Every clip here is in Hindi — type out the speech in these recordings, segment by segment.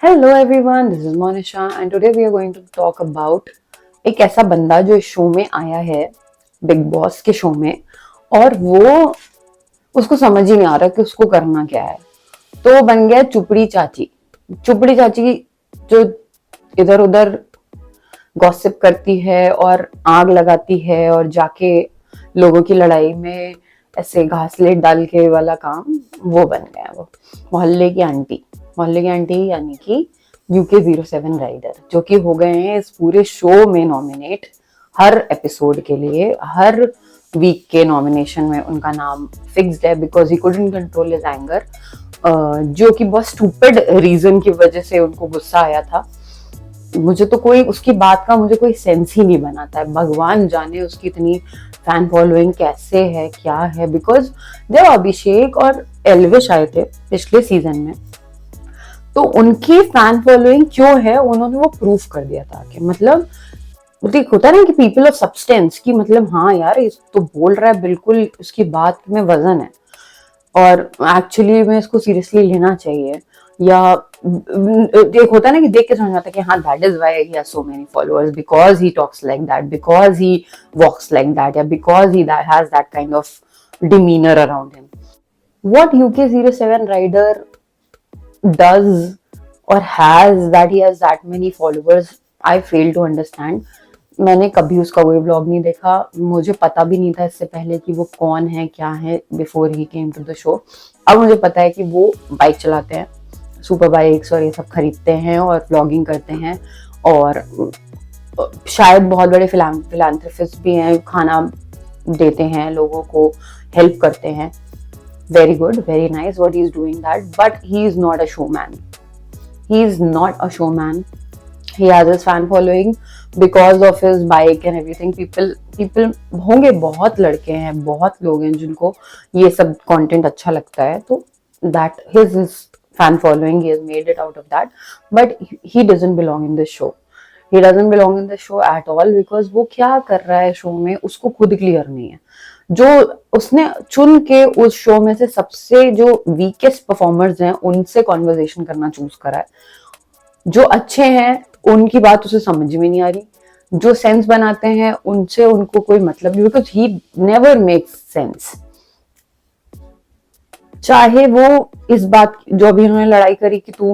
Hello everyone, this is Monisha and today we are going to talk about एक ऐसा बंदा जो इस शो में आया है, बिग बॉस के शो में, और वो उसको समझ ही नहीं आ रहा कि उसको करना क्या है। तो वो बन गया चुपड़ी चाची। चुपड़ी चाची जो इधर उधर गॉसिप करती है और आग लगाती है और जाके लोगों की लड़ाई में ऐसे घासलेट डाल के वाला काम वो बन गया। वो मोहल्ले की आंटी यानी कि UK07 राइडर, जो कि हो गए हैं इस पूरे शो में नॉमिनेट। हर एपिसोड के लिए हर वीक के नॉमिनेशन में उनका नाम फिक्स्ड है because he couldn't control his anger, जो कि बहुत स्टूपिड रीजन की वजह से उनको गुस्सा आया था। मुझे तो कोई उसकी बात का मुझे कोई सेंस ही नहीं बनाता है। भगवान जाने उसकी इतनी फैन फॉलोइंग कैसे है, क्या है। बिकॉज जब अभिषेक और एल्विश आए थे पिछले सीजन में, तो उनकी फैन फॉलोइंग क्यों है उन्होंने वो प्रूफ कर दिया था कि मतलब होता है ना कि पीपल ऑफ सब्सटेंस की, मतलब हाँ यार ये तो बोल रहा है, बिल्कुल उसकी बात में वजन है और एक्चुअली में इसको सीरियसली लेना चाहिए। या एक होता है ना कि देख के समझ आता है कि हाँ that is why he has so many followers, because he talks like that, because he walks like that, या because he has that kind of demeanour around him. What UK07 rider does or has that he has that many followers, I fail to understand. मैंने कभी उसका कोई ब्लॉग नहीं देखा, मुझे पता भी नहीं था इससे पहले कि वो कौन है क्या है before he came to the show. अब मुझे पता है कि वो बाइक चलाते हैं, सुपर बाइक्स और ये सब खरीदते हैं और ब्लॉगिंग करते हैं, और शायद बहुत बड़े फिलांथ्रोपिस्ट भी हैं, खाना देते हैं लोगों को, हेल्प करते हैं। Very good, very nice what he's doing that, but he is not a showman. He is not a showman. He has his fan following because of his bike and everything. People होंगे, बहुत लड़के हैं, बहुत लोग हैं जिनको ये सब content अच्छा लगता है, तो that his fan following, he has made it out of that, but he doesn't belong in this show. He doesn't belong in the show at all because वो क्या कर रहा है शो में उसको खुद क्लियर नहीं है। जो उसने चुन के उस शो में से सबसे जो वीकेस्ट परफॉर्मर्स हैं उनसे कॉन्वर्सेशन करना चूज करा है। जो अच्छे हैं उनकी बात उसे समझ में नहीं आ रही, जो सेंस बनाते हैं उनसे उनको कोई मतलब नहीं, because he never makes sense. चाहे वो इस बात जो अभी उन्होंने लड़ाई करी कि तू,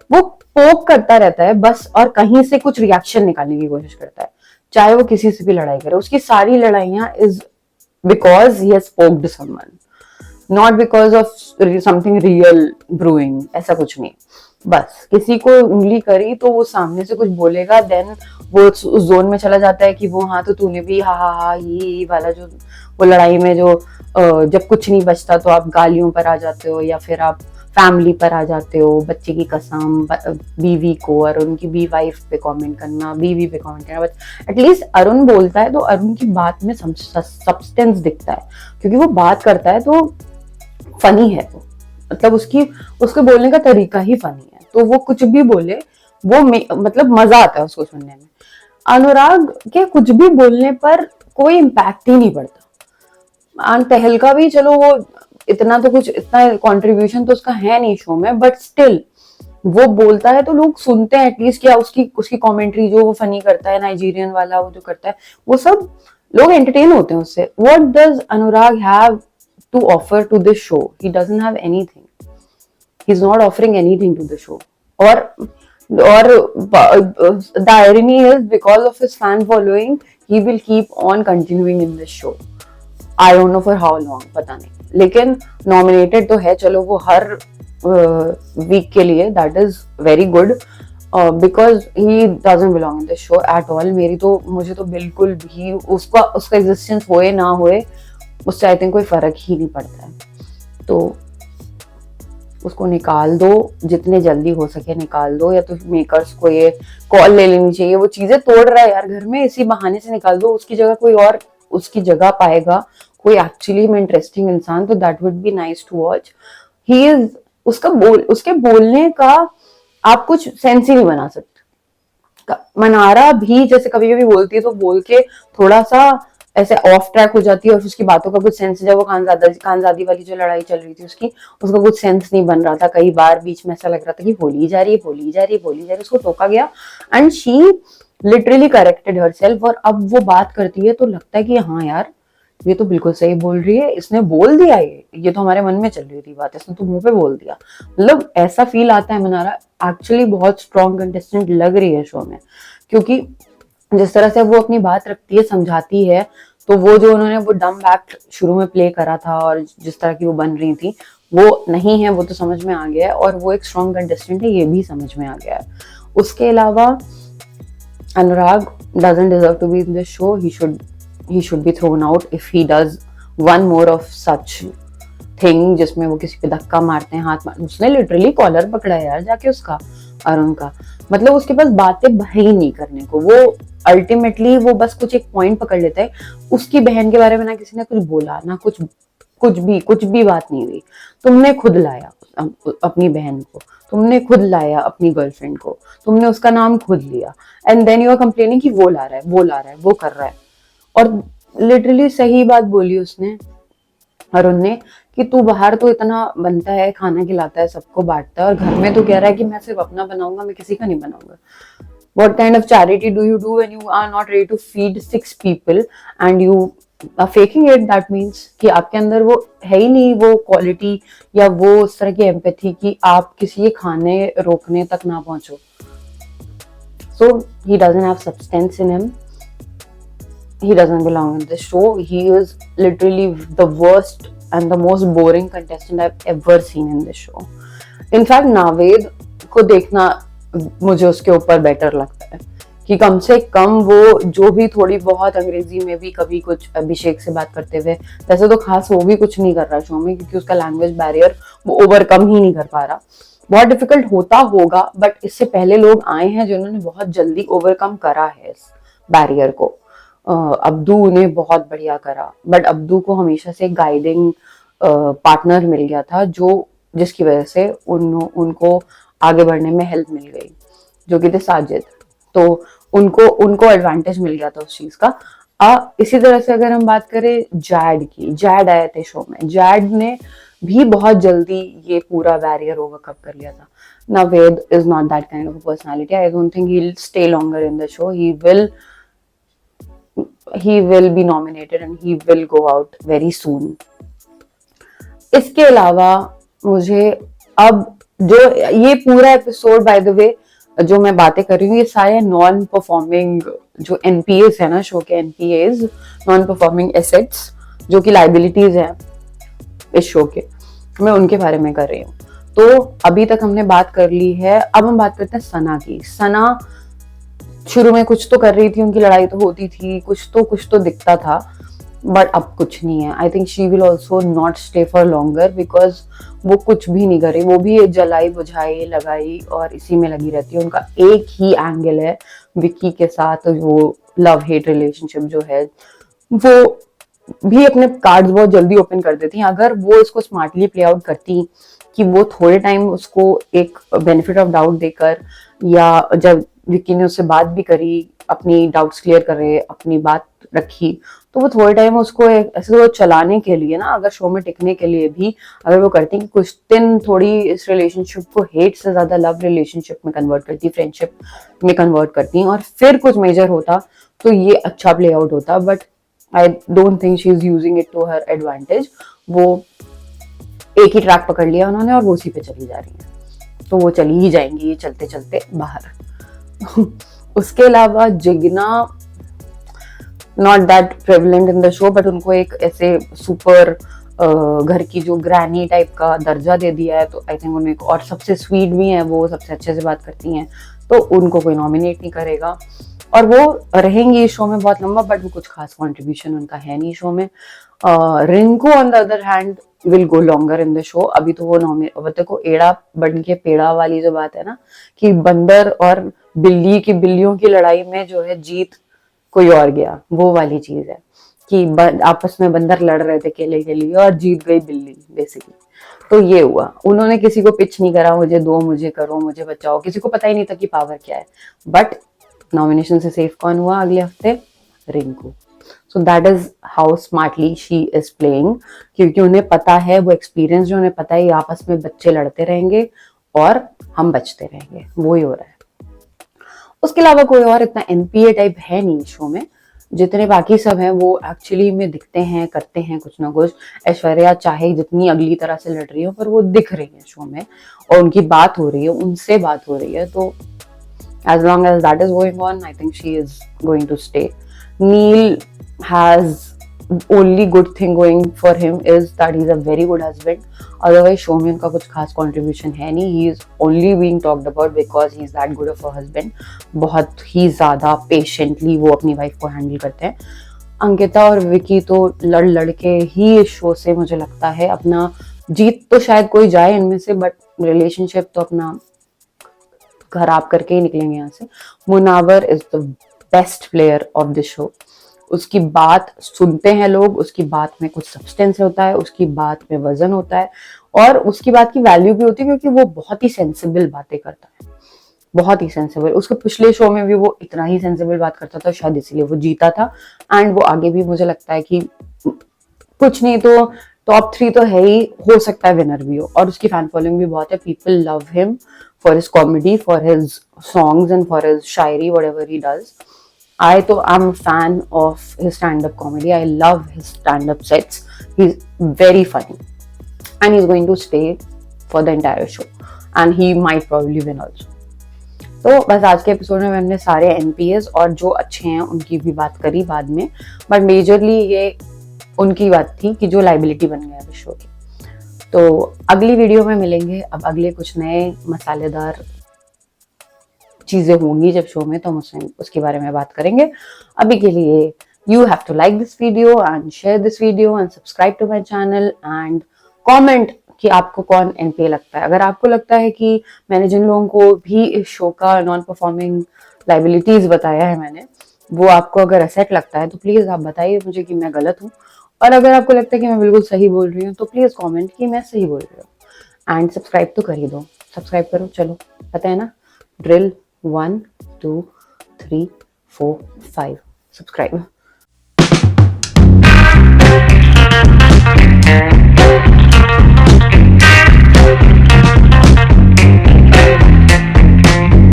वो पोक करता रहता है बस और कहीं से कुछ रिएक्शन निकालने की कोशिश करता है, चाहे वो किसी से भी लड़ाई करे। उसकी सारी लड़ाइयां is because he has poked someone, not because of something real brewing, ऐसा कुछ नहीं। बस किसी को उंगली करी तो वो सामने से कुछ बोलेगा, देन वो उस जोन में चला जाता है कि वो हाँ तो तूने भी हा ये वाला, जो वो लड़ाई में जो जब कुछ नहीं बचता तो आप गालियों पर आ जाते हो, या फिर आप फैमिली पर आ जाते हो, बच्चे की कसम, बीवी को और उनकी बी वाइफ पे कमेंट करना, बीवी पे कमेंट करना। बट एटलीस्ट अरुण बोलता है तो अरुण की बात में सब्सटेंस दिखता है, क्योंकि वो बात करता है तो फनी है, मतलब उसके बोलने का तरीका ही फनी है, तो वो कुछ भी बोले वो मतलब मजा आता है उसको सुनने में। अनुराग के कुछ भी बोलने पर कोई इम्पैक्ट ही नहीं पड़ता। तहलका भी चलो वो इतना कंट्रीब्यूशन तो उसका है नहीं शो में, बट स्टिल वो बोलता है तो लोग सुनते हैं एटलीस्ट। क्या उसकी कमेंट्री जो वो फनी करता है, नाइजीरियन वाला वो जो करता है, वो सब लोग एंटरटेन होते हैं उससे। What does Anurag have to offer to this show? He doesn't have anything, he is not offering anything to the show. और the irony is because of his fan following he will keep on continuing in this show. I don't know for how long, पता नहीं, लेकिन नॉमिनेटेड तो है। चलो वो हर वीक के लिए, that is very good, because he doesn't belong in this show at all. मुझे तो बिल्कुल भी उसका एग्जिस्टेंस होए ना होए उससे आई थिंक कोई फर्क ही नहीं पड़ता है। तो उसको निकाल दो, जितने जल्दी हो सके निकाल दो, या तो मेकर्स को ये कॉल ले लेनी चाहिए। वो चीजें तोड़ रहा है यार घर में, इसी बहाने से निकाल दो, उसकी जगह कोई और उसकी जगह पाएगा, कोई एक्चुअली में इंटरेस्टिंग इंसान, तो that would be nice to watch. He is उसके बोलने का आप कुछ सेंस ही नहीं बना सकते। मनारा भी जैसे कभी कभी बोलती है तो बोल के थोड़ा सा ऐसे ऑफ ट्रैक हो जाती है और उसकी बातों का कुछ सेंस, जब वो खानजादी वाली जो लड़ाई चल रही थी उसकी, उसका कुछ सेंस नहीं बन रहा था, कई बार बीच में ऐसा लग रहा था कि बोली जा रही है बोली जा रही है बोली जा रही है, उसको टोका गया and she literally corrected herself, और अब वो बात करती है तो लगता है कि हाँ यार ये तो बिल्कुल सही बोल रही है, इसने बोल दिया, ये तो हमारे मन में चल रही थी बात, इसने तो मुंह पे बोल दिया, मतलब ऐसा फील आता है मनारा एक्चुअली बहुत स्ट्रॉन्ग कंटेस्टेंट लग रही है शो में, क्योंकि जिस तरह से वो अपनी बात रखती है समझाती है, तो वो जो उन्होंने वो डम एक्ट शुरू में प्ले करा था और जिस तरह की वो बन रही थी वो नहीं है, वो तो समझ में आ गया है, और वो एक स्ट्रॉन्ग कंटेस्टेंट है ये भी समझ में आ गया है। उसके अलावा अनुराग doesn't deserve to be in this show. He should be thrown out if he does one more of such thing जिसमें वो किसी पे धक्का मारते हैं, हाथ मार, उसने लिटरली कॉलर पकड़ा है यार जाके उसका, अरुण का, मतलब उसके पास बातें ही नहीं करने को, वो अल्टीमेटली वो बस कुछ एक पॉइंट पकड़ लेता है, उसकी बहन के बारे में ना किसी ने कुछ बोला ना कुछ भी बात नहीं हुई, तुमने खुद लाया अपनी बहन को, तुमने खुद लाया अपनी गर्लफ्रेंड को, तुमने उसका नाम खुद लिया, and then you are complaining कि वो ला रहा है वो ला रहा है वो कर रहा है, और लिटरली सही बात बोली उसने अरुण ने कि तू बाहर तो इतना बनता है, खाना खिलाता है, सबको बांटता है, और घर में तो कह रहा है कि मैं सिर्फ अपना बनाऊंगा, मैं किसी का नहीं बनाऊंगा। What kind of charity do you do when you are not ready to feed 6 people and you are faking it? That means कि आपके अंदर वो है ही नहीं वो क्वालिटी या वो उस तरह की एम्पैथी कि आप किसी के खाने रोकने तक ना पहुंचो। So he doesn't have substance in him. He doesn't belong in this show. He is literally the worst and the most boring contestant I've ever seen in this show. In fact, Naved को देखना मुझे उसके ऊपर बेटर लगता है कि कम से कम वो जो भी थोड़ी बहुत अंग्रेजी में भी कभी कुछ अभिषेक से बात करते हुए, वैसे तो खास वो भी कुछ नहीं कर रहा शो में क्योंकि उसका लैंग्वेज बैरियर वो ओवरकम ही नहीं कर पा रहा, बहुत डिफिकल्ट होता होगा, बट इससे पहले लोग आए हैं जिन्होंने बहुत जल्दी ओवरकम करा है इस बैरियर को। अब्दू ने बहुत बढ़िया करा, बट अब्दू को हमेशा से गाइडिंग पार्टनर मिल गया था जो जिसकी वजह से उनको आगे बढ़ने में हेल्प मिल गई, जो कि थे साजिद, तो उनको एडवांटेज मिल गया था उस चीज का। इसी तरह से अगर हम बात करें जैड की, जैड आए थे शो में, जैड ने भी बहुत जल्दी ये पूरा बैरियर ओवरकम कर लिया था। Naved is not that kind of personality, I don't think he will stay longer in the show, he will be nominated and he will go out very soon. इसके अलावा मुझे अब जो ये पूरा एपिसोड बाय द वे जो मैं बातें कर रही हूँ ये सारे नॉन परफॉर्मिंग जो एनपीएस है ना शो के, एनपीएस नॉन परफॉर्मिंग एसेट्स जो कि लाइबिलिटीज हैं इस शो के, मैं उनके बारे में कर रही हूँ। तो अभी तक हमने बात कर ली है, अब हम बात करते हैं सना की। सना शुरू में कुछ तो कर रही थी, उनकी लड़ाई तो होती थी, कुछ तो दिखता था, बट अब कुछ नहीं है। I think she will also not stay for longer because वो कुछ भी नहीं कर रही, वो भी जलाई बुझाई लगाई और इसी में लगी रहती है। उनका एक ही एंगल है विक्की के साथ, वो लव हेट रिलेशनशिप जो है वो भी अपने कार्ड्स बहुत जल्दी ओपन कर देती हैं। अगर वो इसको स्मार्टली प्ले आउट करती कि वो थोड़े टाइम उसको एक बेनिफिट ऑफ डाउट देकर, या जब विक्की ने उससे बात भी करी, अपनी डाउट्स क्लियर कर रहे, अपनी बात रखी, तो वो थोड़े टाइम उसको ऐसे वो चलाने के लिए ना, अगर शो में टिकने के लिए भी अगर वो करती कि कुछ दिन थोड़ी इस रिलेशनशिप को हेट से ज्यादा लव रिलेशनशिप में कन्वर्ट करती, फ्रेंडशिप में कन्वर्ट करती और फिर कुछ मेजर होता तो ये अच्छा प्ले आउट होता, but I don't think she is using it to her advantage. वो एक ही ट्रैक पकड़ लिया उन्होंने और वो उसी पे चली जा रही है, तो वो चली ही जाएंगी चलते चलते बाहर। उसके अलावा Jigna not that prevalent in the show, but उनको एक ऐसे सुपर घर की जो ग्रैनी टाइप का दर्जा दे दिया है, तो आई थिंक उन्हें, और सबसे स्वीट भी है वो, सबसे अच्छे से बात करती हैं, तो उनको कोई नॉमिनेट नहीं करेगा और वो रहेंगी इस शो में बहुत लंबा, बट वो कुछ खास कंट्रीब्यूशन उनका है नहीं शो में। Rinku on the other hand will go longer in the show. अभी तो वो देखो एड़ा बन के पेड़ा वाली जो बात है ना, कि बंदर और बिल्लियों की लड़ाई में जो है जीत कोई और गया, वो वाली चीज है कि आपस में बंदर लड़ रहे थे केले के लिए और जीत गई बिल्ली बेसिकली। तो ये हुआ, उन्होंने किसी को पिच नहीं करा मुझे दो, मुझे करो, मुझे बचाओ, किसी को पता ही नहीं था कि पावर क्या है। बट नॉमिनेशन से सेफ कौन हुआ अगले हफ्ते? Rinku. So that is how smartly she is playing, क्योंकि उन्हें पता है, वो एक्सपीरियंस जो उन्हें पता है, ये आपस में बच्चे लड़ते रहेंगे और हम बचते रहेंगे, वो ही हो रहा है। उसके अलावा कोई और इतना एनपीए टाइप है नहीं शो में। जितने बाकी सब हैं वो एक्चुअली में दिखते हैं, करते हैं कुछ ना कुछ। ऐश्वर्या चाहे जितनी अगली तरह से लड़ रही हो, पर वो दिख रही है शो में और उनकी बात हो रही है, उनसे बात हो रही है। तो as long as that is going on, I think she is going to stay. Neil has only good thing going for him is that he's a very good husband. Otherwise show में उनका कुछ खास contribution है नहीं. He is only being talked about because he's that good of a husband. बहुत ही ज़्यादा patiently वो अपनी wife को handle करते हैं. अंकिता और विकी तो लड़ लड़ के ही इस शो से मुझे लगता है अपना जीत तो शायद कोई जाए इनमें से, बट रिलेशनशिप तो अपना खराब करके ही निकलेंगे यहाँ से। Munawar is the best player of the show. उसकी बात सुनते हैं लोग, उसकी बात में कुछ सब्सटेंस होता है, उसकी बात में वजन होता है और उसकी बात की वैल्यू भी होती है, क्योंकि वो बहुत ही सेंसिबल बातें करता है, बहुत ही सेंसिबल। उसके पिछले शो में भी वो इतना ही सेंसिबल बात करता था, शायद इसीलिए वो जीता था। एंड वो आगे भी मुझे लगता है कि कुछ नहीं तो टॉप 3 तो है ही, हो सकता है विनर भी हो। और उसकी फैन फॉलोइंग भी बहुत है, people love him for his comedy, for his songs and for his Shayari, whatever he does. I'm a fan of his stand-up comedy. I love his stand-up sets. He's very funny and he's going to stay for the entire show and he might probably win also. तो बस आज के एपिसोड में हमने सारे NPS और जो अच्छे हैं उनकी भी बात करी बाद में, बट मेजरली ये उनकी बात थी कि जो लाइबिलिटी बन गया है शो की। तो अगली वीडियो में मिलेंगे, अब अगले कुछ नए मसालेदार चीजें होंगी जब शो में, तो हम उसके बारे में बात करेंगे। अभी के लिए you have to like this video and share this video and subscribe to my channel and comment कि आपको कौन एनपीए लगता है। अगर आपको लगता है कि मैंने जिन लोगों को भी इस शो का नॉन परफॉर्मिंग लाइबिलिटीज बताया है मैंने, वो आपको अगर असेट लगता है तो प्लीज आप बताइए मुझे कि मैं गलत हूँ। और अगर आपको लगता है कि मैं बिल्कुल सही बोल रही हूँ तो प्लीज कमेंट कि मैं सही बोल रही हूँ। एंड सब्सक्राइब तो कर ही दो, सब्सक्राइब करो, चलो पता है ना ड्रिल। 1 2 3 4 5 सब्सक्राइब।